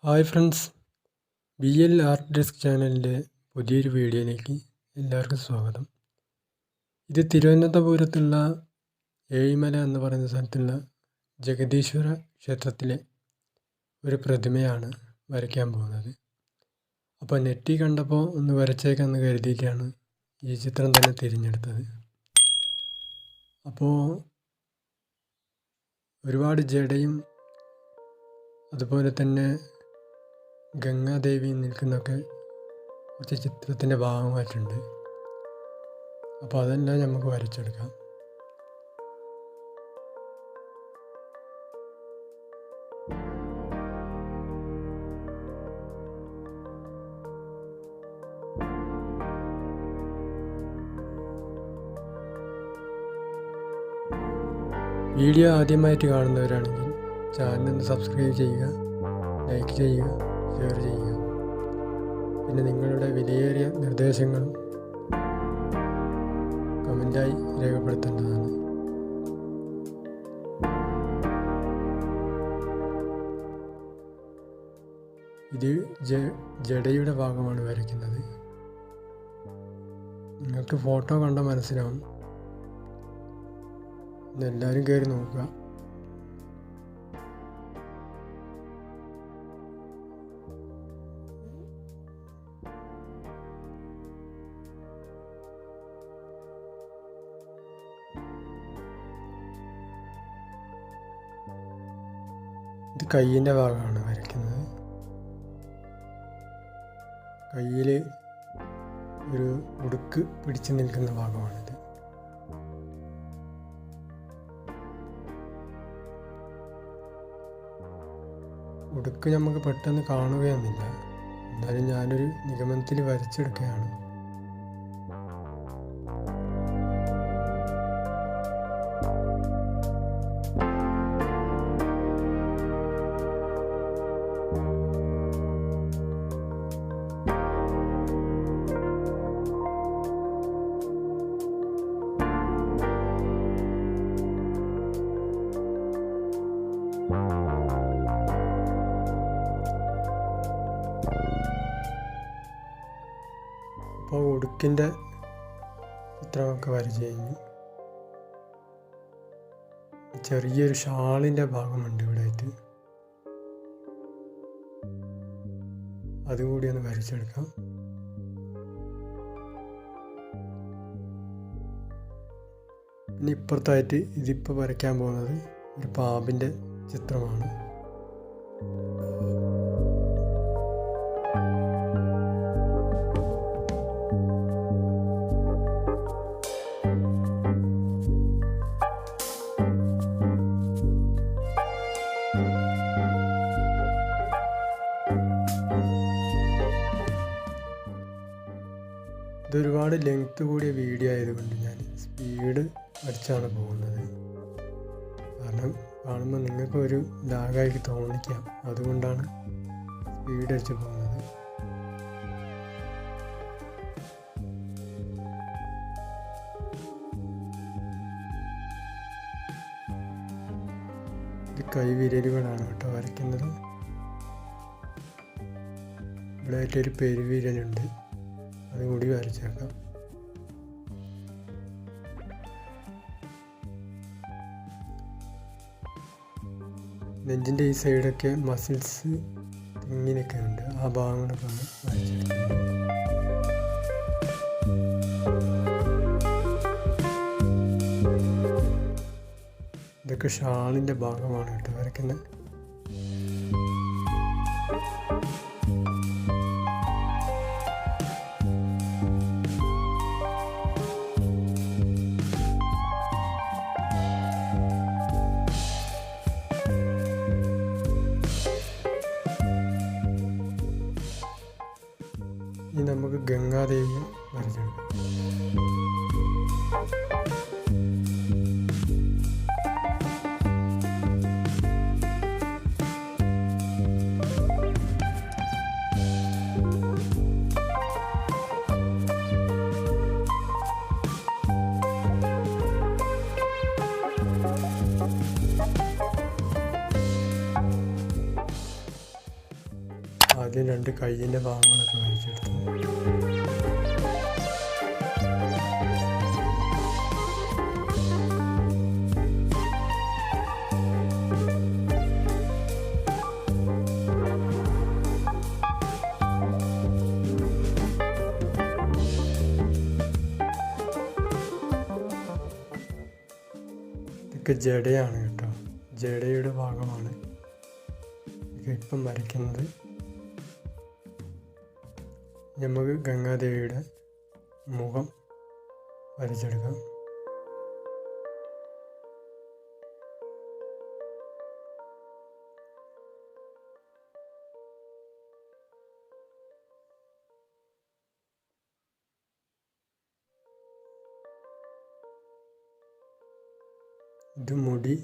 Hi friends, BL art desk ചാനലിൻ്റെ പുതിയൊരു വീഡിയോയിലേക്ക് എല്ലാവർക്കും സ്വാഗതം. ഇത് തിരുവനന്തപുരത്തുള്ള ഏഴിമല എന്ന് പറയുന്ന സ്ഥലത്തുള്ള ജഗദീശ്വര ക്ഷേത്രത്തിലെ ഒരു പ്രതിമയാണ് വരയ്ക്കാൻ പോകുന്നത്. അപ്പോൾ നെറ്റിൽ കണ്ടപ്പോൾ ഒന്ന് വരച്ചേക്കാമെന്ന് കരുതിയിട്ടാണ് ഈ ചിത്രം തന്നെ തിരഞ്ഞെടുത്തത്. അപ്പോൾ ഒരുപാട് ജടയും അതുപോലെ തന്നെ ഗംഗാദേവി നിൽക്കുന്നൊക്കെ കുറച്ച് ചിത്രത്തിൻ്റെ ഭാഗമായിട്ടുണ്ട്. അപ്പോൾ അതെല്ലാം നമുക്ക് വരച്ചെടുക്കാം. വീഡിയോ ആദ്യമായിട്ട് കാണുന്നവരാണെങ്കിൽ ചാനലൊന്ന് സബ്സ്ക്രൈബ് ചെയ്യുക, ലൈക്ക് ചെയ്യുക, ഷെയർ ചെയ്യുക. പിന്നെ നിങ്ങളുടെ വിലയേറിയ നിർദ്ദേശങ്ങളും കമൻ്റായി രേഖപ്പെടുത്തേണ്ടതാണ്. ഇത് ജടയുടെ ഭാഗമാണ് വരയ്ക്കുന്നത്. നിങ്ങൾക്ക് ഫോട്ടോ കണ്ടാൽ മനസ്സിലാവും. എല്ലാവരും കയറി നോക്കുക. ഇത് കയ്യിൻ്റെ ഭാഗമാണ് വരയ്ക്കുന്നത്. കയ്യിൽ ഒരു ഉടുക്ക് പിടിച്ചു നിൽക്കുന്ന ഭാഗമാണിത്. ഉടുക്ക് നമുക്ക് പെട്ടെന്ന് കാണുകയൊന്നുമില്ല. എന്നാലും ഞാനൊരു നിഗമനത്തിൽ വരച്ചെടുക്കുകയാണ്. അപ്പോൾ ഉടുക്കിൻ്റെ ചിത്രമൊക്കെ വരച്ച് കഴിഞ്ഞു. ചെറിയൊരു ഷാളിൻ്റെ ഭാഗമുണ്ട് ഇവിടെ ആയിട്ട്. അതുകൂടി ഒന്ന് വരച്ചെടുക്കാം. പിന്നെ ഇപ്പുറത്തായിട്ട് ഇതിപ്പോൾ വരയ്ക്കാൻ പോകുന്നത് ഒരു പാമ്പിൻ്റെ ചിത്രമാണ്. ഇതൊരുപാട് ലെങ്ത് കൂടിയ വീഡിയോ ആയതുകൊണ്ട് ഞാൻ സ്പീഡ് അടിച്ചാണ് പോകുന്നത്. കാരണം കാണുമ്പോൾ നിങ്ങൾക്കൊരു ലാഗായി തോന്നിക്കാം. അതുകൊണ്ടാണ് സ്പീഡ് അടിച്ച് പോകുന്നത്. ഇത് കൈവിരലുകളാണ് കേട്ടോ വരയ്ക്കുന്നത്. ഇവിടെ ആയിട്ടൊരു പെരുവിരലുണ്ട്, അതുകൂടി വരച്ചേക്കാം. നെഞ്ചിൻ്റെ ഈ സൈഡൊക്കെ മസിൽസ് ഇങ്ങനെയൊക്കെ ഉണ്ട്. ആ ഭാഗങ്ങളൊക്കെ ഒന്ന് വരച്ചെടുക്കുന്നത്. ഇതൊക്കെ ഷാളിൻ്റെ ഭാഗമാണ് കേട്ടോ വരയ്ക്കുന്നത്. ഇനി നമുക്ക് ഗംഗാദേവിയെ വരച്ചെടുക്കാം. ആദ്യം 2 കൈയിൻ്റെ ഭാഗങ്ങളൊക്കെ വരച്ചെടുത്തു. ഇതൊക്കെ ജടയാണ് കേട്ടോ, ജടയുടെ ഭാഗമാണ് ഇപ്പം വരയ്ക്കുന്നത്. നമുക്ക് ഗംഗാദേവിയുടെ മുഖം വരച്ചെടുക്കാം. ഇത് മുടി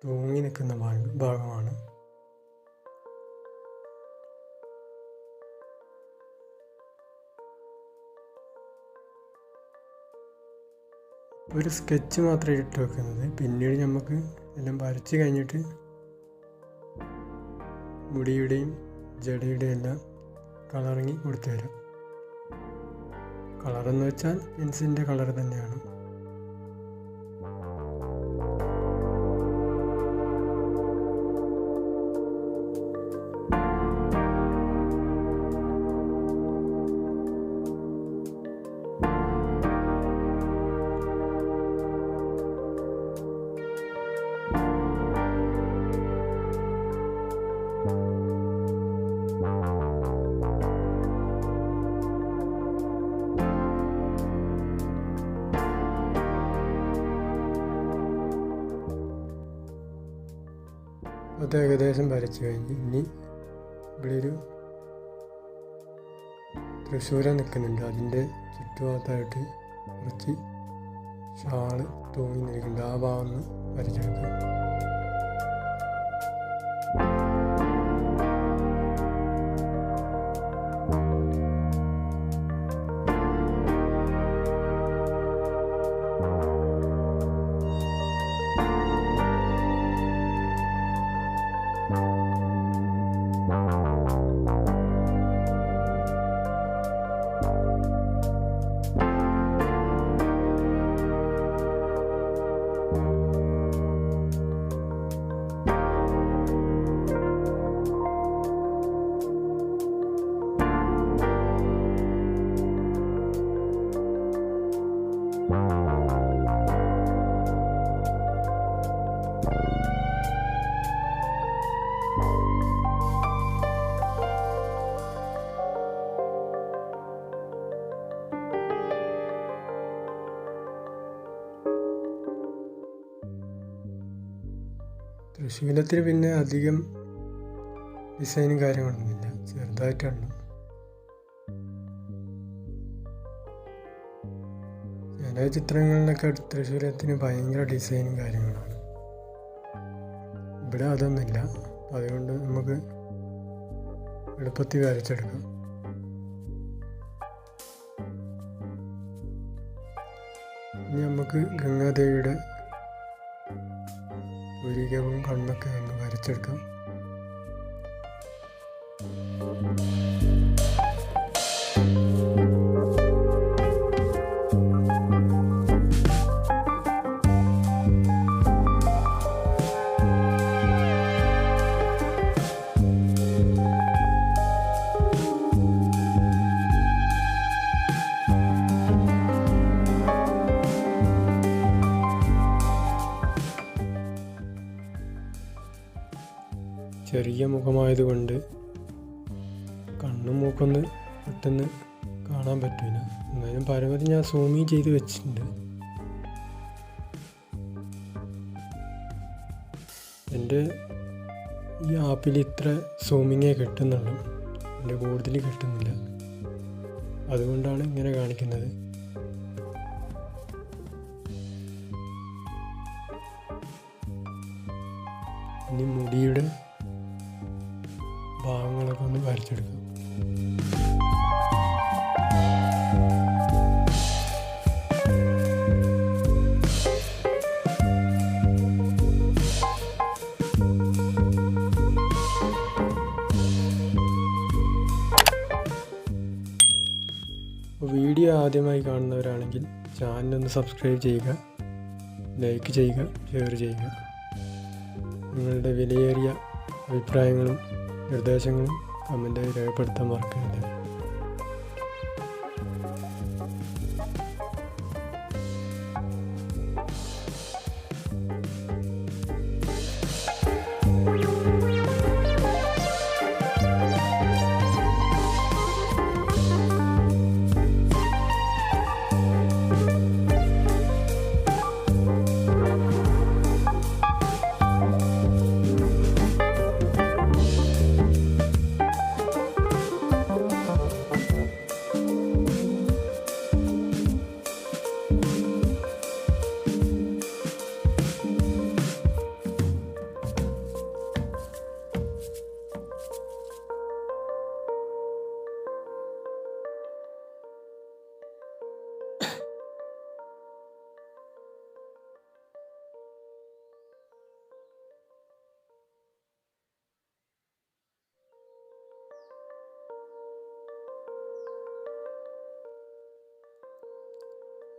തൂങ്ങി നിൽക്കുന്ന ഭാഗമാണ്. ഒരു സ്കെച്ച് മാത്രമേ ഇട്ട് വെക്കുന്നത്. പിന്നീട് നമുക്ക് എല്ലാം വരച്ച് കഴിഞ്ഞിട്ട് മുടിയുടെയും ജടയുടെയും എല്ലാം കളറിങ് കൊടുത്തു തരാം. കളറെന്ന് വെച്ചാൽ പെൻസിലിൻ്റെ കളർ തന്നെയാണ്. അത് ഏകദേശം വരച്ച് കഴിഞ്ഞ് ഇനി ഇവിടെ ഒരു തൃശ്ശൂരം നിൽക്കുന്നുണ്ട്. അതിൻ്റെ ചുറ്റുഭാഗത്തായിട്ട് കുറച്ച് ഷാള് തൂങ്ങി നിൽക്കുന്നുണ്ട്. ആ ഭാഗം ഒന്ന് വരച്ചെടുക്കാം. തൃശ്ശൂലത്തിൽ പിന്നെ അധികം ഡിസൈനും കാര്യങ്ങളൊന്നുമില്ല, ചെറുതായിട്ടാണ്. ചില ചിത്രങ്ങളിലൊക്കെ തൃശ്ശൂലത്തിന് ഭയങ്കര ഡിസൈനും കാര്യങ്ങളാണ്. ഇവിടെ അതൊന്നുമില്ല. അതുകൊണ്ട് നമുക്ക് എളുപ്പത്തിൽ വരച്ചെടുക്കാം. ഇനി നമുക്ക് ഗംഗാദേവിയുടെ പുരികവും കണ്ണൊക്കെ ഒന്ന് വരച്ചെടുക്കാം. ചെറിയ മുഖമായതുകൊണ്ട് കണ്ണും മൂക്കൊന്ന് പെട്ടെന്ന് കാണാൻ പറ്റില്ല. എന്നാലും പരമാവധി ഞാൻ സൂമിങ് ചെയ്ത് വെച്ചിട്ടുണ്ട്. എൻ്റെ ഈ ആപ്പിൽ ഇത്ര സൂമിങ്ങേ കിട്ടുന്നുള്ളൂ, എൻ്റെ കൂടുതൽ കിട്ടുന്നില്ല. അതുകൊണ്ടാണ് ഇങ്ങനെ കാണിക്കുന്നത്. ഇനി മുടിയുടെ ഭാഗങ്ങളൊക്കെ ഒന്ന് വരച്ചെടുക്കാം. വീഡിയോ ആദ്യമായി കാണുന്നവരാണെങ്കിൽ ചാനലൊന്ന് സബ്സ്ക്രൈബ് ചെയ്യുക, ലൈക്ക് ചെയ്യുക, ഷെയർ ചെയ്യുക. നിങ്ങളുടെ വിലയേറിയ അഭിപ്രായങ്ങളും നിർദ്ദേശങ്ങളും കമൻറ്റായി രേഖപ്പെടുത്താൻ മറക്കരുത്.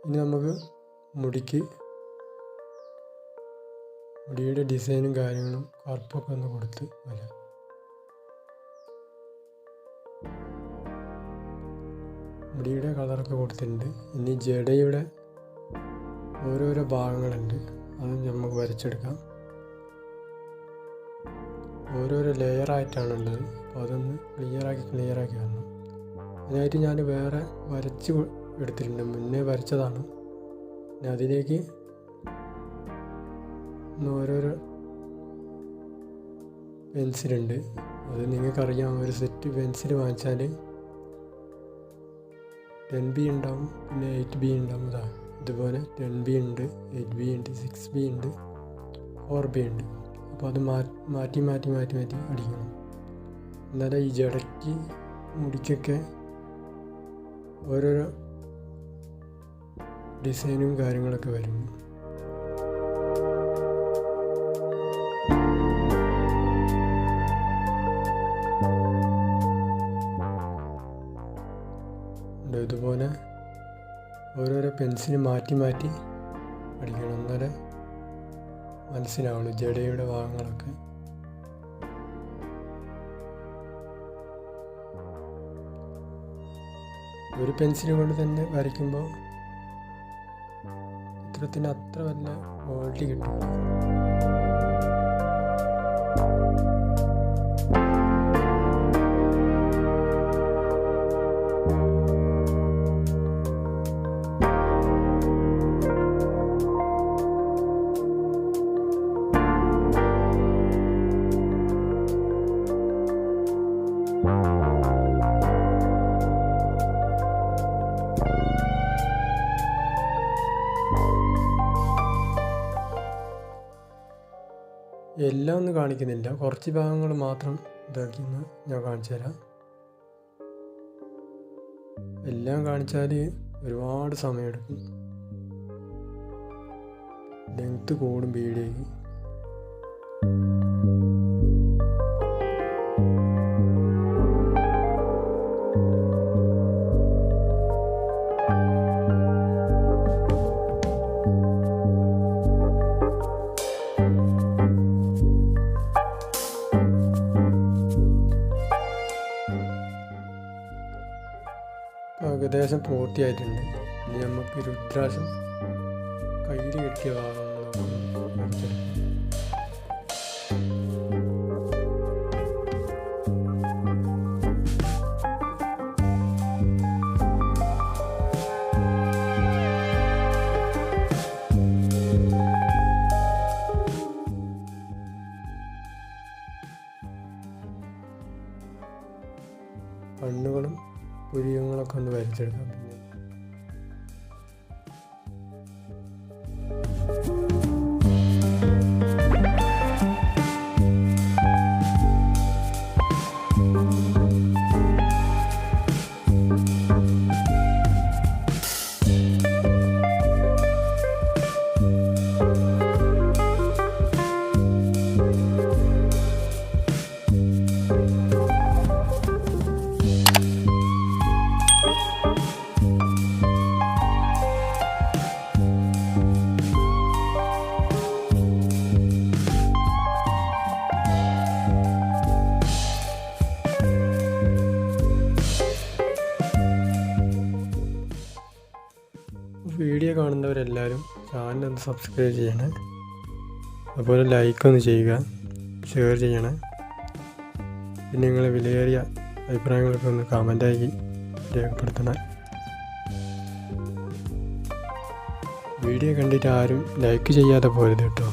ഇനി നമുക്ക് മുടിയുടെ ഡിസൈനും കാര്യങ്ങളും കറുപ്പൊക്കെ ഒന്ന് കൊടുത്ത് വരാം. മുടിയുടെ കളറൊക്കെ കൊടുത്തിട്ടുണ്ട്. ഇനി ജടയുടെ ഓരോരോ ഭാഗങ്ങളുണ്ട്, അത് നമുക്ക് വരച്ചെടുക്കാം. ഓരോരോ ലെയറായിട്ടാണുള്ളത്, അപ്പോൾ അതൊന്ന് ക്ലിയറാക്കി വരണം. അതിനായിട്ട് ഞാൻ വേറെ വരച്ച് എടുത്തിട്ടുണ്ട്, മുന്നേ വരച്ചതാണ്. പിന്നെ അതിലേക്ക് ഓരോരോ പെൻസിലുണ്ട്, അത് നിങ്ങൾക്കറിയാം. ഒരു സെറ്റ് പെൻസിൽ വാങ്ങിച്ചാൽ 10B ഉണ്ടാവും, പിന്നെ 8B ഉണ്ടാവും. ഇതുപോലെ 10B ഉണ്ട്, 8B ഉണ്ട്, 6B ഉണ്ട്, 4B ഉണ്ട്. അപ്പോൾ അത് മാറ്റി അടിക്കണം. എന്നാലേ ഈ ജടയ്ക്ക് മുടിക്കൊക്കെ ഓരോരോ ഡിസൈനും കാര്യങ്ങളൊക്കെ വരും. ഇതുപോലെ ഓരോരോ പെൻസിൽ മാറ്റി അടിക്കണം, എന്നാലേ മനസ്സിലാവുള്ളൂ ജടയുടെ ഭാഗങ്ങളൊക്കെ. ഒരു പെൻസിൽ കൊണ്ട് തന്നെ വരയ്ക്കുമ്പോൾ ചിത്രത്തിന് അത്ര വല്ല ക്വാളിറ്റി കിട്ടില്ല. എല്ലാം ഒന്നും കാണിക്കുന്നില്ല, കുറച്ച് ഭാഗങ്ങൾ മാത്രം ഇതാക്കിയെന്ന് ഞാൻ കാണിച്ചു തരാം. എല്ലാം കാണിച്ചാൽ ഒരുപാട് സമയമെടുക്കും, ലെങ്ത്ത് കൂടും വീഡിയോയ്ക്ക്. ഏകദേശം പൂർത്തിയായിട്ടുണ്ട്. ഇനി നമുക്ക് രുദ്രാക്ഷം കയ്യിൽ കെട്ടിയ ഭാഗങ്ങളൊക്കെ കണ്ണുകളും പുരികങ്ങളൊക്കെ ഒന്ന് വരച്ചെടുക്കാം. പിന്നെ വീഡിയോ കാണുന്നവരെല്ലാവരും ചാനലൊന്ന് സബ്സ്ക്രൈബ് ചെയ്യണേ. അതുപോലെ ലൈക്കൊന്ന് ചെയ്യുക, ഷെയർ ചെയ്യണേ. പിന്നെ നിങ്ങളെ വിലയേറിയ അഭിപ്രായങ്ങളൊക്കെ ഒന്ന് കമൻറ്റായി രേഖപ്പെടുത്തണേ. വീഡിയോ കണ്ടിട്ട് ആരും ലൈക്ക് ചെയ്യാതെ പോരുത് കേട്ടോ.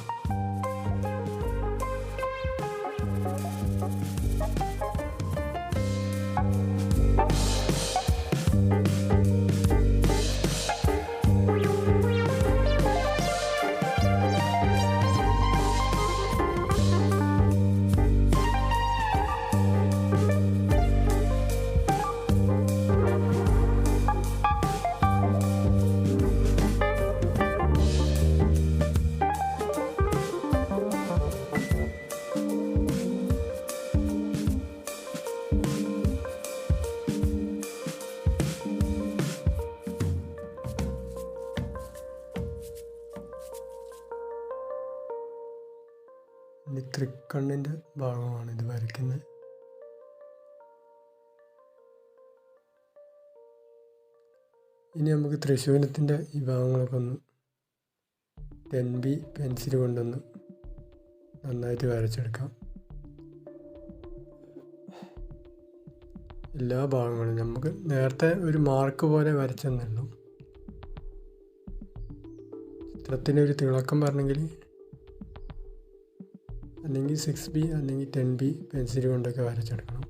ഇനി തൃക്കണ്ണിൻ്റെ ഭാഗമാണ് ഇത് വരയ്ക്കുന്നത്. ഇനി നമുക്ക് തൃശ്ശൂലത്തിൻ്റെ ഈ ഭാഗങ്ങളൊക്കെ ഒന്ന് 10B പെൻസിൽ കൊണ്ടൊന്ന് നന്നായിട്ട് വരച്ചെടുക്കാം. എല്ലാ ഭാഗങ്ങളും നമുക്ക് നേരത്തെ ഒരു മാർക്ക് പോലെ വരച്ചെന്നുള്ളൂ. ചിത്രത്തിനൊരു തിളക്കം പറഞ്ഞെങ്കിൽ അല്ലെങ്കിൽ 6B അല്ലെങ്കിൽ 10B പെൻസിൽ കൊണ്ടൊക്കെ വരച്ചെടുക്കണം.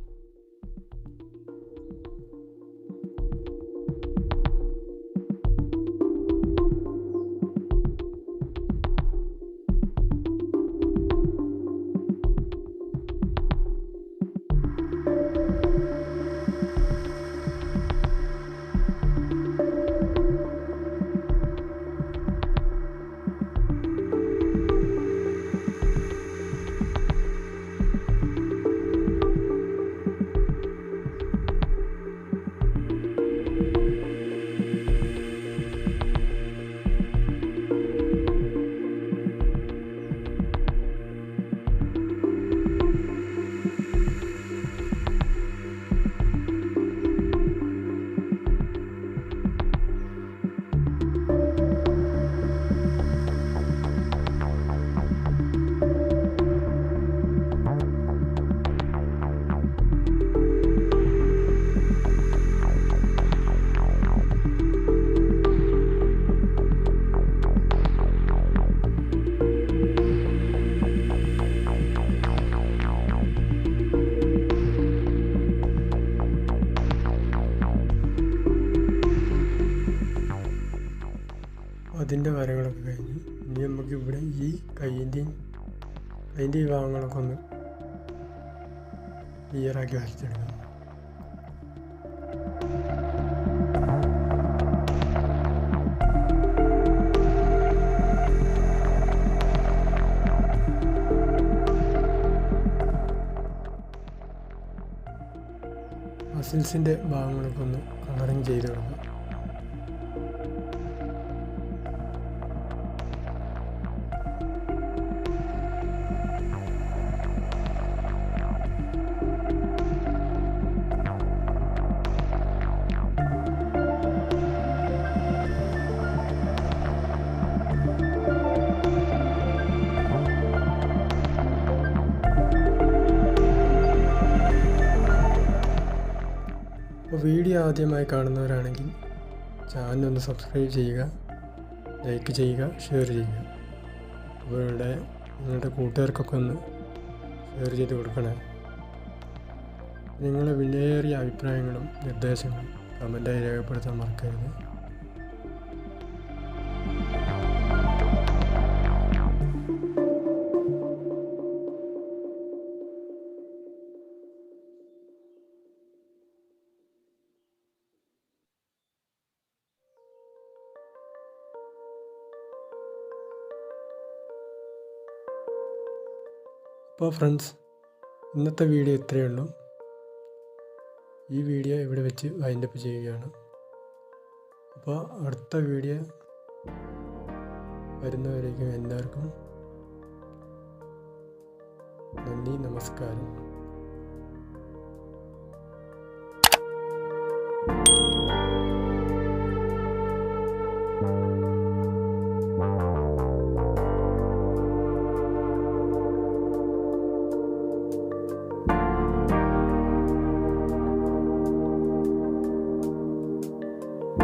അതിൻ്റെ വരകളൊക്കെ കഴിഞ്ഞു. ഇനി നമുക്ക് ഇവിടെ ഈ കൈൻ്റെയും ഈ ഭാഗങ്ങളൊക്കെ ഒന്ന് ക്ലിയറാക്കി വരച്ചെടുക്കാം. മസിൽസിൻ്റെ ഭാഗങ്ങളൊക്കെ ഒന്ന് കളറിങ് ചെയ്ത് കൊടുക്കാം. അപ്പോൾ വീഡിയോ ആദ്യമായി കാണുന്നവരാണെങ്കിൽ ചാനലൊന്ന് സബ്സ്ക്രൈബ് ചെയ്യുക, ലൈക്ക് ചെയ്യുക, ഷെയർ ചെയ്യുക. അപ്പോൾ നിങ്ങളുടെ കൂട്ടുകാർക്കൊക്കെ ഒന്ന് ഷെയർ ചെയ്ത് കൊടുക്കണേ. നിങ്ങളുടെ വിലയേറിയ അഭിപ്രായങ്ങളും നിർദ്ദേശങ്ങളും കമൻറ്റായി രേഖപ്പെടുത്താൻ മറക്കരുത്. അപ്പോൾ ഫ്രണ്ട്സ്, ഇന്നത്തെ വീഡിയോ ഇത്രയേ ഉള്ളൂ. ഈ വീഡിയോ ഇവിടെ വെച്ച് വൈൻഡപ്പ് ചെയ്യുകയാണ്. അപ്പോൾ അടുത്ത വീഡിയോ വരുന്നവരേക്കും എല്ലാവർക്കും നന്ദി, നമസ്കാരം.